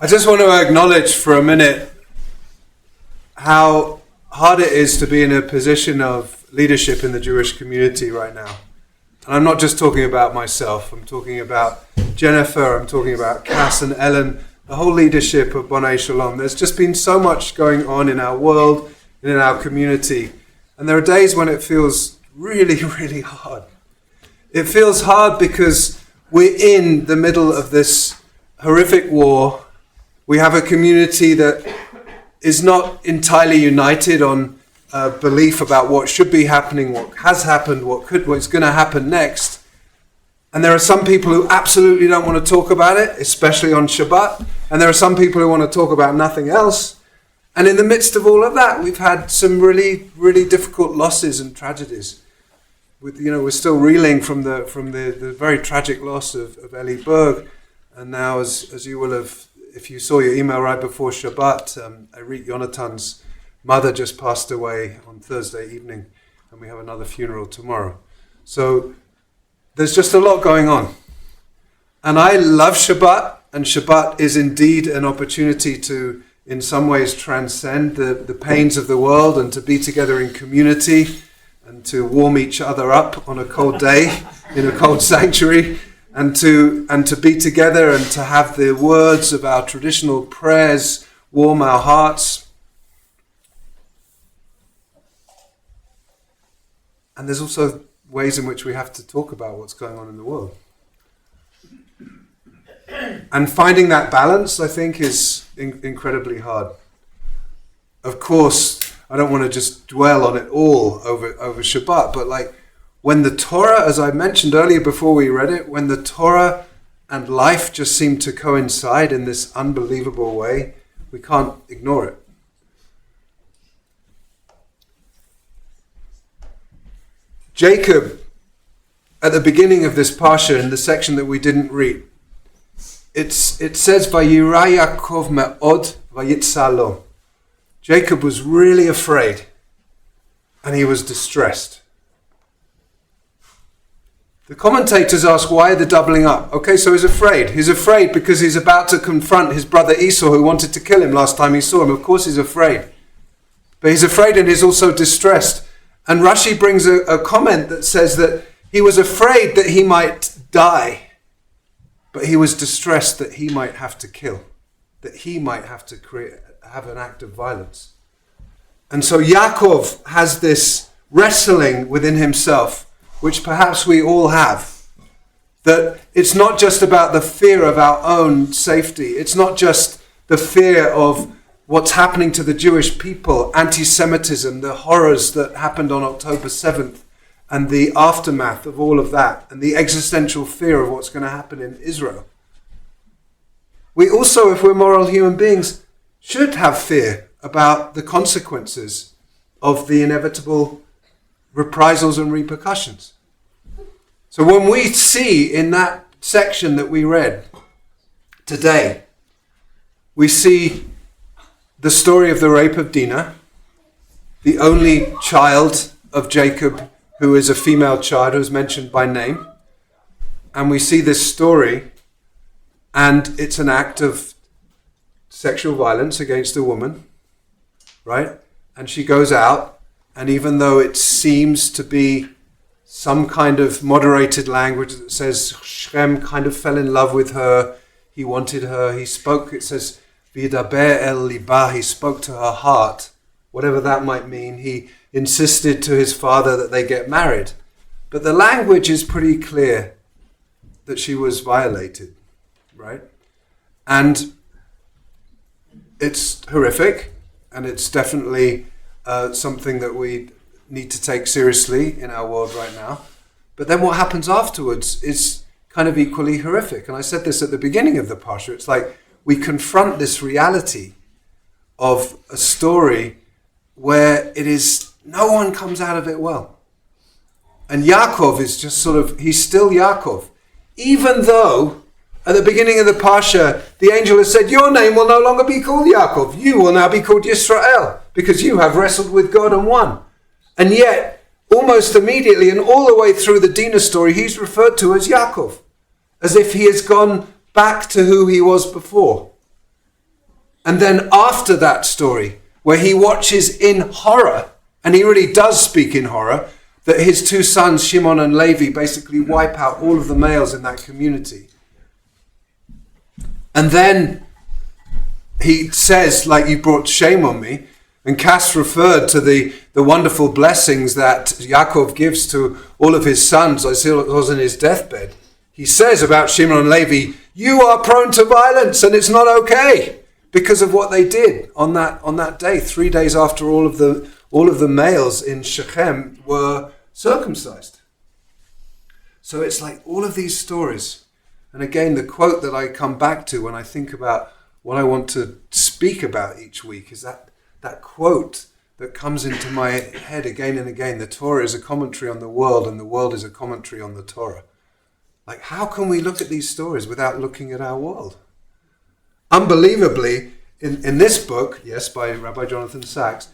I just want to acknowledge for a minute how hard it is to be in a position of leadership in the Jewish community right now. And I'm not just talking about myself. I'm talking about Jennifer. I'm talking about Cass and Ellen, the whole leadership of Bonai Shalom. There's just been so much going on in our world and in our community. And there are days when it feels really, really hard. It feels hard because we're in the middle of this horrific war. We have a community that is not entirely united on belief about what should be happening, what has happened, what's going to happen next. And there are some people who absolutely don't want to talk about it, especially on Shabbat. And there are some people who want to talk about nothing else. And in the midst of all of that, we've had some really, really difficult losses and tragedies. We're still reeling from the very tragic loss of Eli Berg. And now, as you will have, if you saw your email right before Shabbat, Erik Yonathan's mother just passed away on Thursday evening, and we have another funeral tomorrow. So there's just a lot going on. And I love Shabbat, and Shabbat is indeed an opportunity to, in some ways, transcend the pains of the world and to be together in community and to warm each other up on a cold day in a cold sanctuary. And to be together and to have the words of our traditional prayers warm our hearts. And there's also ways in which we have to talk about what's going on in the world. And finding that balance, I think, is incredibly hard. Of course, I don't want to just dwell on it all over Shabbat, but when the Torah, as I mentioned earlier before we read it, when the Torah and life just seem to coincide in this unbelievable way, we can't ignore it. Jacob, at the beginning of this parsha, in the section that we didn't read, it says, "Vayira Yaakov me'od vayitza lo." Jacob was really afraid, and he was distressed. The commentators ask, why the doubling up? Okay, so he's afraid. He's afraid because he's about to confront his brother Esau, who wanted to kill him last time he saw him. Of course he's afraid. But he's afraid and he's also distressed. And Rashi brings a comment that says that he was afraid that he might die, but he was distressed that he might have to kill, that he might have to have an act of violence. And so Yaakov has this wrestling within himself, which perhaps we all have, that it's not just about the fear of our own safety. It's not just the fear of what's happening to the Jewish people, anti-Semitism, the horrors that happened on October 7th, and the aftermath of all of that, and the existential fear of what's going to happen in Israel. We also, if we're moral human beings, should have fear about the consequences of the inevitable reprisals and repercussions. So when we see in that section that we read today, we see the story of the rape of Dinah, the only child of Jacob who is a female child who is mentioned by name. And we see this story, and it's an act of sexual violence against a woman, right? And she goes out, and even though it seems to be some kind of moderated language that says Shem kind of fell in love with her, he wanted her, he spoke, it says, V'yidaber el libah, he spoke to her heart, whatever that might mean. He insisted to his father that they get married. But the language is pretty clear that she was violated, right? And it's horrific, and it's definitely something that we need to take seriously in our world right now. But then what happens afterwards is kind of equally horrific. And I said this at the beginning of the Parsha. It's like we confront this reality of a story where it is, no one comes out of it well. And Yaakov is just he's still Yaakov. Even though at the beginning of the Parsha, the angel has said, your name will no longer be called Yaakov. You will now be called Yisrael, because you have wrestled with God and won. And yet, almost immediately and all the way through the Dinah story, he's referred to as Yaakov, as if he has gone back to who he was before. And then after that story, where he watches in horror, and he really does speak in horror, that his two sons, Shimon and Levi, basically wipe out all of the males in that community. And then he says, like, you brought shame on me. And Cass referred to the wonderful blessings that Yaakov gives to all of his sons as he was in his deathbed. He says about Shimon and Levi, you are prone to violence and it's not okay because of what they did on that day, 3 days after all of the males in Shechem were circumcised. So it's like all of these stories. And again, the quote that I come back to when I think about what I want to speak about each week is that quote that comes into my head again and again. The Torah is a commentary on the world and the world is a commentary on the Torah. Like, how can we look at these stories without looking at our world? Unbelievably, in this book, yes, by Rabbi Jonathan Sachs,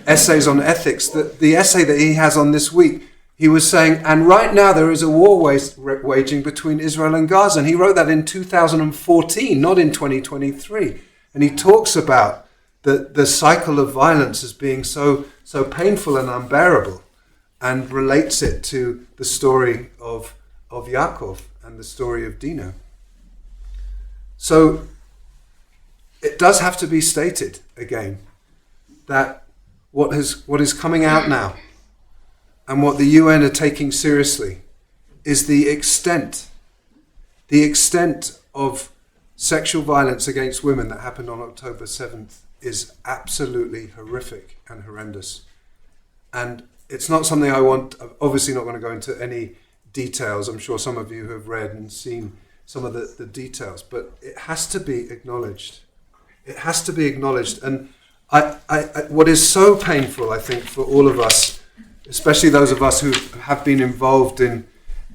Essays on Ethics, the essay that he has on this week, he was saying, and right now there is a war waging between Israel and Gaza. And he wrote that in 2014, not in 2023. And he talks about the cycle of violence as being so painful and unbearable, and relates it to the story of Yaakov and the story of Dino. So it does have to be stated again that what is coming out now and what the UN are taking seriously is the extent of sexual violence against women that happened on October 7th is absolutely horrific and horrendous. And it's not something I'm obviously not going to go into any details. I'm sure some of you have read and seen some of the details, but it has to be acknowledged. It has to be acknowledged. And what is so painful, I think, for all of us, especially those of us who have been involved in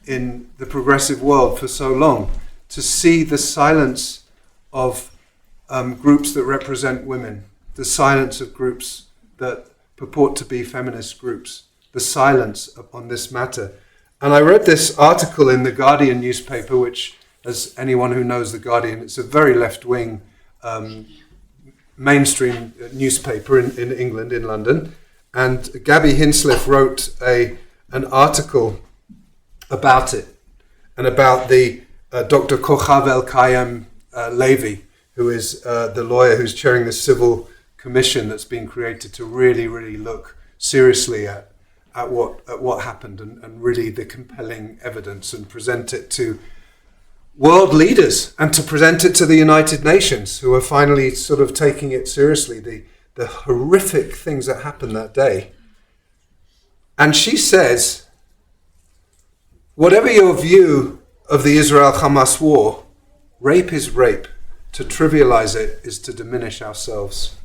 the progressive world for so long, to see the silence of groups that represent women, the silence of groups that purport to be feminist groups, the silence on this matter. And I read this article in the Guardian newspaper, which, as anyone who knows the Guardian, it's a very left-wing mainstream newspaper in England, in London. And Gabby Hinsliff wrote an article about it, and about the Dr. Kochav El-Kayem Levi, who is the lawyer who's chairing the civil commission that's been created to really, really look seriously at what happened and really the compelling evidence, and present it to world leaders and to present it to the United Nations, who are finally sort of taking it seriously, the horrific things that happened that day. And she says, whatever your view of the Israel-Hamas war, rape is rape. To trivialize it is to diminish ourselves.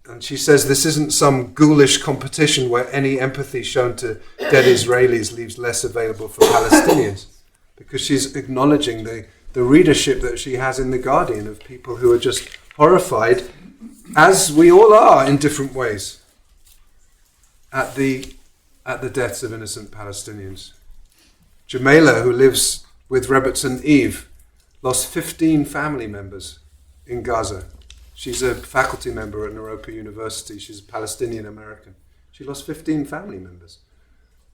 And she says this isn't some ghoulish competition where any empathy shown to dead Israelis leaves less available for Palestinians, because she's acknowledging the readership that she has in The Guardian of people who are just horrified, as we all are in different ways, at the deaths of innocent Palestinians. Jamila, who lives with Rebetz and Eve, lost 15 family members in Gaza. She's a faculty member at Naropa University. She's a Palestinian American. She lost 15 family members.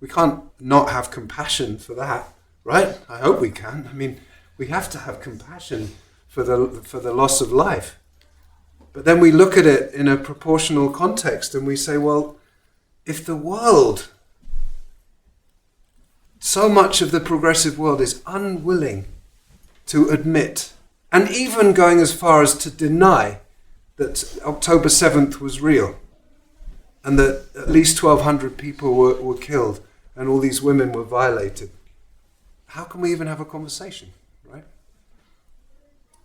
We can't not have compassion for that, right? I hope we can. I mean, we have to have compassion for the loss of life. But then we look at it in a proportional context and we say, well, if the world, so much of the progressive world is unwilling to admit, and even going as far as to deny, that October 7th was real, and that at least 1,200 people were killed, and all these women were violated, how can we even have a conversation, right?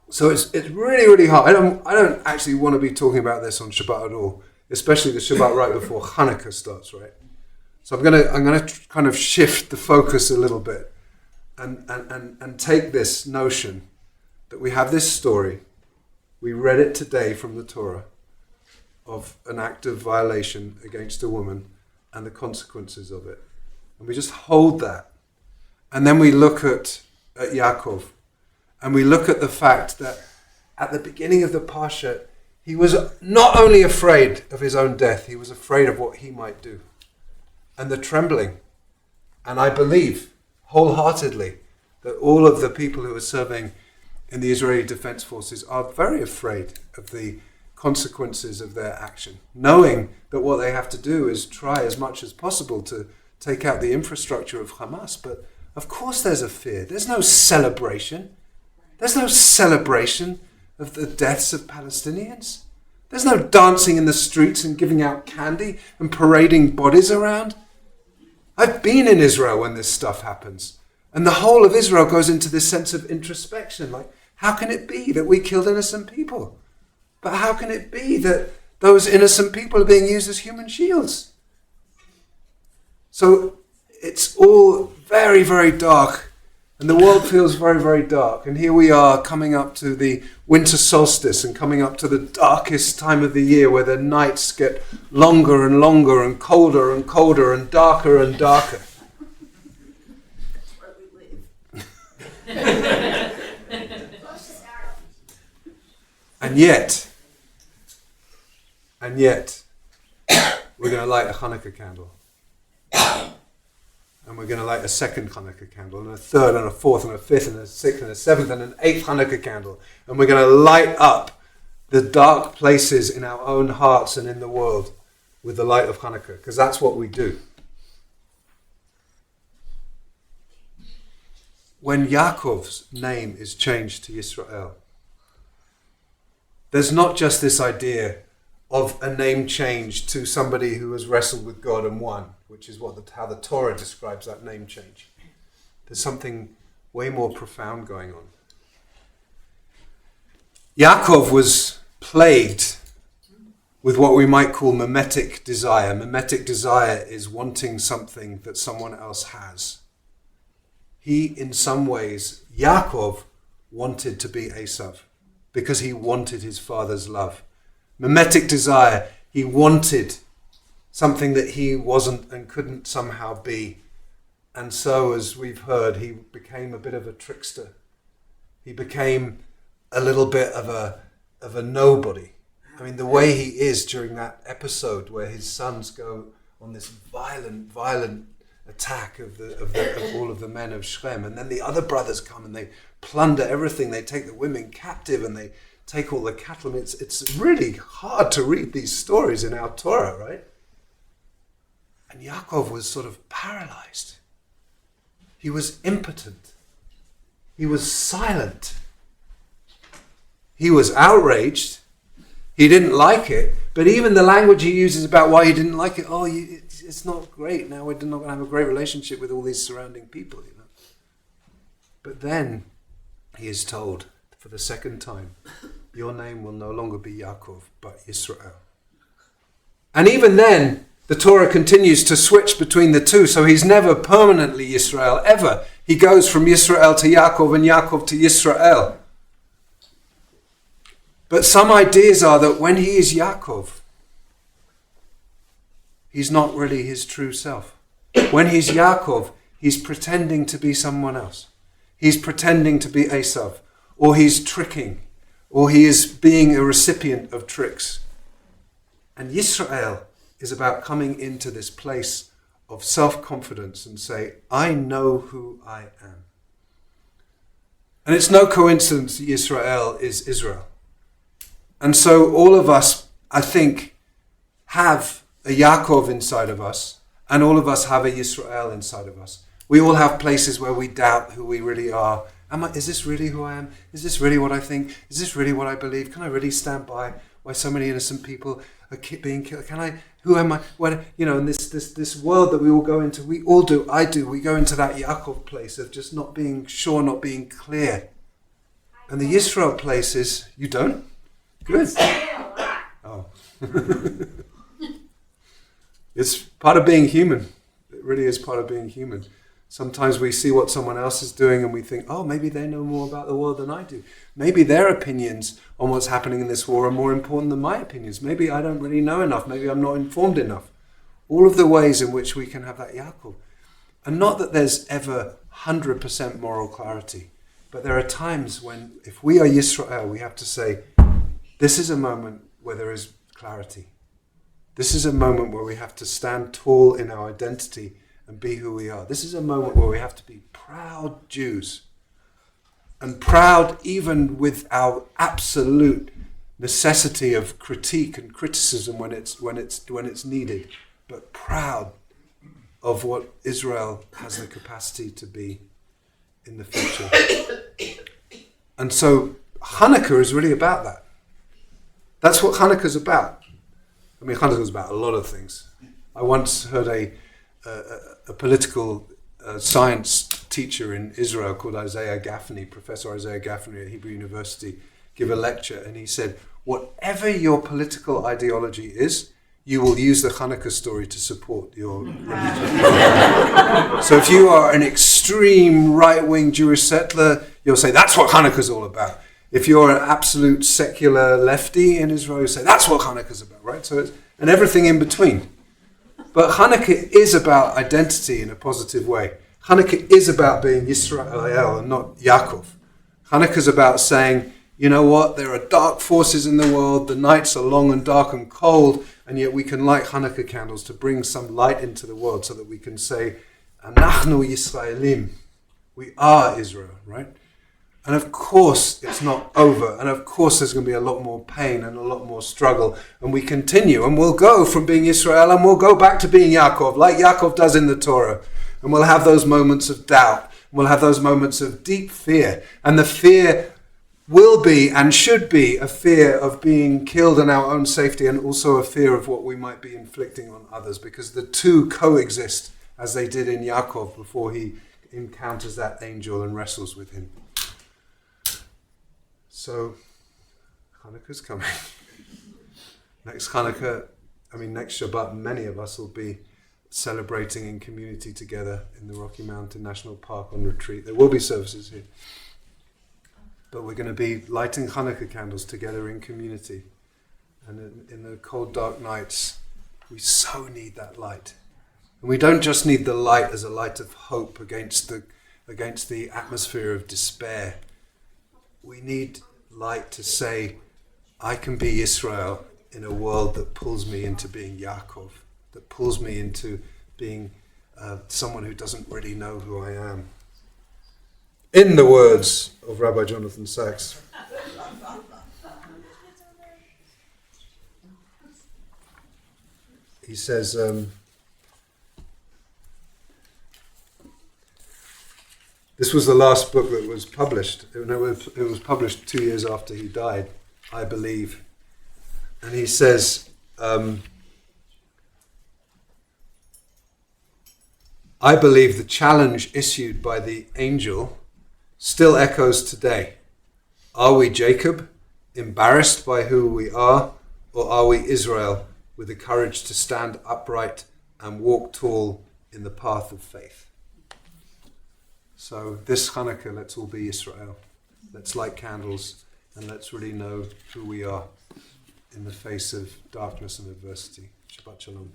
So it's really, really hard. I don't actually want to be talking about this on Shabbat at all, especially the Shabbat right before Hanukkah starts, right? So I'm gonna kind of shift the focus a little bit and take this notion that we have this story. We read it today from the Torah of an act of violation against a woman and the consequences of it. And we just hold that. And then we look at Yaakov, and we look at the fact that at the beginning of the Parsha, he was not only afraid of his own death, he was afraid of what he might do. And the trembling. And I believe wholeheartedly that all of the people who are serving in the Israeli Defense Forces are very afraid of the consequences of their action, knowing that what they have to do is try as much as possible to take out the infrastructure of Hamas. But of course there's a fear. There's no celebration. There's no celebration of the deaths of Palestinians. There's no dancing in the streets and giving out candy and parading bodies around. I've been in Israel when this stuff happens. And the whole of Israel goes into this sense of introspection. Like, how can it be that we killed innocent people? But how can it be that those innocent people are being used as human shields? So it's all very, very dark. And the world feels very, very dark. And here we are coming up to the winter solstice and coming up to the darkest time of the year where the nights get longer and longer and colder and darker and darker. That's where we live. And yet, we're going to light a Hanukkah candle. And we're going to light a second Hanukkah candle, and a third, and a fourth, and a fifth, and a sixth, and a seventh, and an eighth Hanukkah candle. And we're going to light up the dark places in our own hearts and in the world with the light of Hanukkah, because that's what we do. When Yaakov's name is changed to Yisrael, there's not just this idea of a name change to somebody who has wrestled with God and won, which is how the Torah describes that name change. There's something way more profound going on. Yaakov was plagued with what we might call mimetic desire. Mimetic desire is wanting something that someone else has. He, in some ways, Yaakov wanted to be Esav because he wanted his father's love. Mimetic desire, he wanted something that he wasn't and couldn't somehow be. And so, as we've heard, he became a bit of a trickster. He became a little bit of a nobody. I mean, the way he is during that episode where his sons go on this violent attack of all of the men of Shechem, and then the other brothers come and they plunder everything. They take the women captive and they take all the cattle. I mean, it's really hard to read these stories in our Torah, right? And Yaakov was sort of paralyzed. He was impotent. He was silent. He was outraged. He didn't like it. But even the language he uses about why he didn't like it, it's not great. Now we're not going to have a great relationship with all these surrounding people, you know. But then he is told for the second time, your name will no longer be Yaakov, but Yisrael. And even then, the Torah continues to switch between the two, so he's never permanently Yisrael, ever. He goes from Yisrael to Yaakov and Yaakov to Yisrael. But some ideas are that when he is Yaakov, he's not really his true self. When he's Yaakov, he's pretending to be someone else. He's pretending to be Esav, or he's tricking, or he is being a recipient of tricks. And Yisrael is about coming into this place of self-confidence and say, I know who I am. And it's no coincidence that Yisrael is Israel. And so all of us, I think, have a Yaakov inside of us, and all of us have a Yisrael inside of us. We all have places where we doubt who we really are. Is this really who I am? Is this really what I think? Is this really what I believe? Can I really stand by why so many innocent people are being killed? Who am I? In this world that we all go into, we all do, I do, we go into that Yaakov place of just not being sure, not being clear. And the Yisrael place is, you don't? Good. Oh. It's part of being human. It really is part of being human. Sometimes we see what someone else is doing and we think, oh, maybe they know more about the world than I do. Maybe their opinions on what's happening in this war are more important than my opinions. Maybe I don't really know enough. Maybe I'm not informed enough. All of the ways in which we can have that Yaakov. And not that there's ever 100% moral clarity. But there are times when, if we are Yisrael, we have to say, this is a moment where there is clarity. This is a moment where we have to stand tall in our identity and be who we are. This is a moment where we have to be proud Jews. And proud even with our absolute necessity of critique and criticism when it's needed. But proud of what Israel has the capacity to be in the future. And so Hanukkah is really about that. That's what Hanukkah is about. I mean, Hanukkah is about a lot of things. I once heard a political science teacher in Israel called Professor Isaiah Gaffney at Hebrew University, give a lecture, and he said, whatever your political ideology is, you will use the Hanukkah story to support your religion. So if you are an extreme right-wing Jewish settler, you'll say, that's what Hanukkah is all about. If you're an absolute secular lefty in Israel, you say, that's what Hanukkah is about, right? So it's, and everything in between. But Hanukkah is about identity in a positive way. Hanukkah is about being Yisrael and not Yaakov. Hanukkah is about saying, you know what, there are dark forces in the world, the nights are long and dark and cold, and yet we can light Hanukkah candles to bring some light into the world so that we can say, Anachnu Yisraelim, we are Israel, right? And of course it's not over, and of course there's going to be a lot more pain and a lot more struggle, and we continue, and we'll go from being Israel and we'll go back to being Yaakov, like Yaakov does in the Torah, and we'll have those moments of doubt, and we'll have those moments of deep fear, and the fear will be and should be a fear of being killed in our own safety, and also a fear of what we might be inflicting on others, because the two coexist as they did in Yaakov before he encounters that angel and wrestles with him. So, Hanukkah's coming. Next Shabbat, many of us will be celebrating in community together in the Rocky Mountain National Park on retreat. There will be services here. But we're going to be lighting Hanukkah candles together in community. And in the cold, dark nights, we so need that light. And we don't just need the light as a light of hope against the atmosphere of despair. We need light to say, I can be Israel in a world that pulls me into being Yaakov, that pulls me into being someone who doesn't really know who I am. In the words of Rabbi Jonathan Sachs, he says, this was the last book that was published. It was published 2 years after he died, I believe. And he says, I believe the challenge issued by the angel still echoes today. Are we Jacob, embarrassed by who we are, or are we Israel, with the courage to stand upright and walk tall in the path of faith? So this Hanukkah, let's all be Israel. Let's light candles and let's really know who we are in the face of darkness and adversity. Shabbat Shalom.